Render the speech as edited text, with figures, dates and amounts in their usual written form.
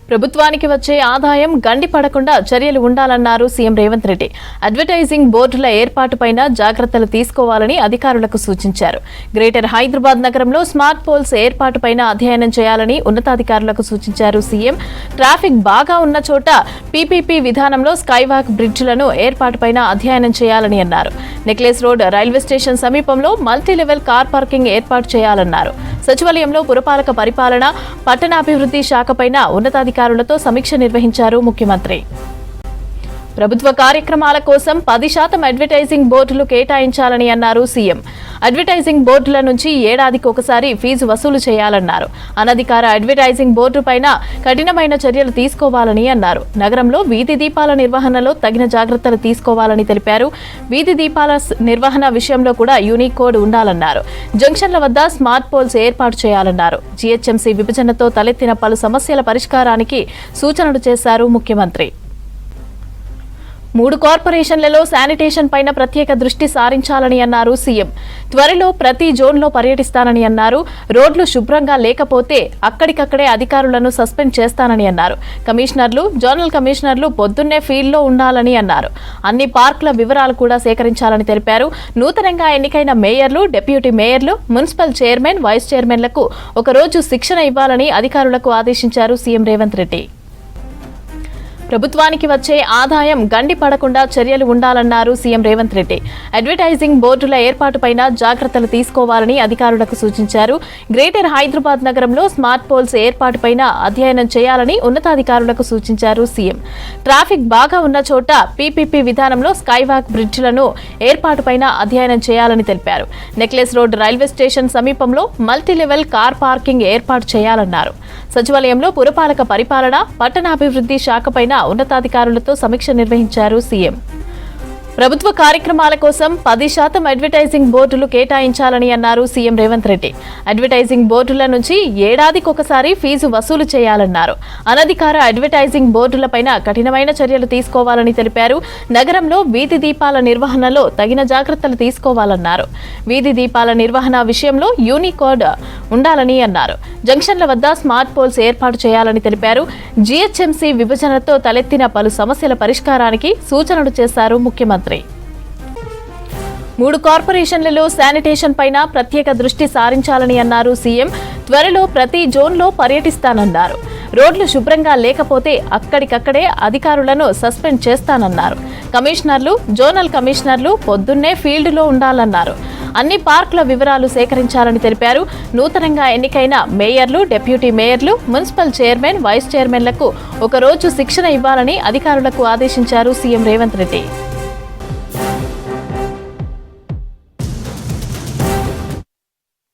ప్రభుత్వానికి వచ్చే ఆదాయం గండిపడకుండా చర్యలు ఉండాలన్నారు సీఎం రేవంత్ రెడ్డి. అడ్వర్టైజింగ్ బోర్డుల ఏర్పాటుపైన జాగ్రత్తలు తీసుకోవాలని అధికారులకు సూచించారు. గ్రేటర్ హైదరాబాద్ నగరంలో స్మార్ట్ పోల్స్ ఏర్పాటుపైన అధ్యయనం చేయాలని ఉన్నతాధికారులకు సూచించారు సీఎం. ట్రాఫిక్ బాగా ఉన్న చోట పీపీపీ విధానంలో స్కైవాక్ బ్రిడ్జ్లను ఏర్పాటుపైన అధ్యయనం చేయాలని అన్నారు. నెక్లెస్ రోడ్ రైల్వే స్టేషన్ సమీపంలో మల్టీలెవెల్ కార్ పార్కింగ్ ఏర్పాటు చేయాలన్నారు. సచివాలయంలో పురపాలక పరిపాలన, పట్టణాభివృద్ధి శాఖపైన ఉన్నతాధికారులతో సమీక్ష నిర్వహించారు ముఖ్యమంత్రి. ప్రభుత్వ కార్యక్రమాల కోసం 10% అడ్వర్టైజింగ్ బోర్డులు కేటాయించాలని అన్నారు సీఎం. అడ్వర్టైజింగ్ బోర్డుల నుంచి ఏడాదికి ఒకసారి ఫీజు వసూలు చేయాలన్నారు. అనధికార అడ్వర్టైజింగ్ బోర్డు పైన కఠినమైన చర్యలు తీసుకోవాలని అన్నారు. నగరంలో వీధి దీపాల నిర్వహణలో తగిన జాగ్రత్తలు తీసుకోవాలని తెలిపారు. వీధి దీపాల నిర్వహణ విషయంలో కూడా యూనిక్ కోడ్ ఉండాలన్నారు. జంక్షన్ల వద్ద స్మార్ట్ పోల్స్ ఏర్పాటు చేయాలన్నారు. జీహెచ్ఎంసీ విభజనతో తలెత్తిన పలు సమస్యల పరిష్కారానికి సూచనలు చేశారు ముఖ్యమంత్రి. 3 కార్పొరేషన్లలో శానిటేషన్ పైన ప్రత్యేక దృష్టి సారించాలని అన్నారు సీఎం. త్వరలో ప్రతి జోన్లో పర్యటిస్తానని అన్నారు. రోడ్లు శుభ్రంగా లేకపోతే అక్కడికక్కడే అధికారులను సస్పెండ్ చేస్తానని అన్నారు. కమిషనర్లు, జోనల్ కమిషనర్లు పొద్దున్నే ఫీల్డ్లో ఉండాలని అన్నారు. అన్ని పార్కుల వివరాలు కూడా సేకరించాలని తెలిపారు. నూతనంగా ఎన్నికైన మేయర్లు, డిప్యూటీ మేయర్లు, మున్సిపల్ చైర్మన్, వైస్ చైర్మన్లకు ఒకరోజు శిక్షణ ఇవ్వాలని అధికారులకు ఆదేశించారు సీఎం రేవంత్ రెడ్డి. ప్రభుత్వానికి వచ్చే ఆదాయం గండిపడకుండా చర్యలు ఉండాలన్నారు సీఎం రేవంత్ రెడ్డి. అడ్వర్టైజింగ్ బోర్డుల ఏర్పాటుపైన జాగ్రత్తలు తీసుకోవాలని అధికారులకు సూచించారు. గ్రేటర్ హైదరాబాద్ నగరంలో స్మార్ట్ పోల్స్ ఏర్పాటుపైన అధ్యయనం చేయాలని ఉన్నతాధికారులకు సూచించారు సీఎం. ట్రాఫిక్ బాగా ఉన్న చోట పీపీపీ విధానంలో స్కైవాక్ బ్రిడ్జ్లను ఏర్పాటుపైన అధ్యయనం చేయాలని తెలిపారు. నెక్లెస్ రోడ్ రైల్వే స్టేషన్ సమీపంలో మల్టీలెవెల్ కార్ పార్కింగ్ ఏర్పాటు చేయాలన్నారు. సచివాలయంలో పురపాలక పరిపాలన, పట్టణాభివృద్ధి శాఖపైన ఉన్నతాధికారులతో సమీక్ష నిర్వహించారు సీఎం. ప్రభుత్వ కార్యక్రమాల కోసం 10% అడ్వర్టైజింగ్ బోర్డులు కేటాయించాలని అన్నారు సీఎం రేవంత్ రెడ్డి. అడ్వర్టైజింగ్ బోర్డుల నుంచి ఏడాదికి ఒకసారి ఫీజు వసూలు చేయాలన్నారు. అనధికార అడ్వర్టైజింగ్ బోర్డులపైన కఠినమైన చర్యలు తీసుకోవాలని తెలిపారు. నగరంలో వీధి దీపాల నిర్వహణలో తగిన జాగ్రత్తలు తీసుకోవాలన్నారు. వీధి దీపాల నిర్వహణ విషయంలో యూనిక్ కోడ్ ఉండాలని అన్నారు. జంక్షన్ల వద్ద స్మార్ట్ పోల్స్ ఏర్పాటు చేయాలని తెలిపారు. జీహెచ్ఎంసీ విభజనతో తలెత్తిన పలు సమస్యల పరిష్కారానికి సూచనలు చేశారు ముఖ్యమంత్రి. 3 కార్పొరేషన్లలో శానిటేషన్ పైన ప్రత్యేక దృష్టి సారించాలని అన్నారు సీఎం. త్వరలో ప్రతి జోన్లో పర్యటిస్తానన్నారు. రోడ్లు శుభ్రంగా లేకపోతే అక్కడికక్కడే అధికారులను సస్పెండ్ చేస్తానన్నారు. కమిషనర్లు, జోనల్ కమిషనర్లు పొద్దున్నే ఫీల్డ్లో ఉండాలన్నారు. అన్ని పార్కుల వివరాలు సేకరించాలని తెలిపారు. నూతనంగా ఎన్నికైన మేయర్లు, డిప్యూటీ మేయర్లు, మున్సిపల్ చైర్మన్, వైస్ చైర్మన్లకు ఒకరోజు శిక్షణ ఇవ్వాలని అధికారులకు ఆదేశించారు సీఎం రేవంత్ రెడ్డి.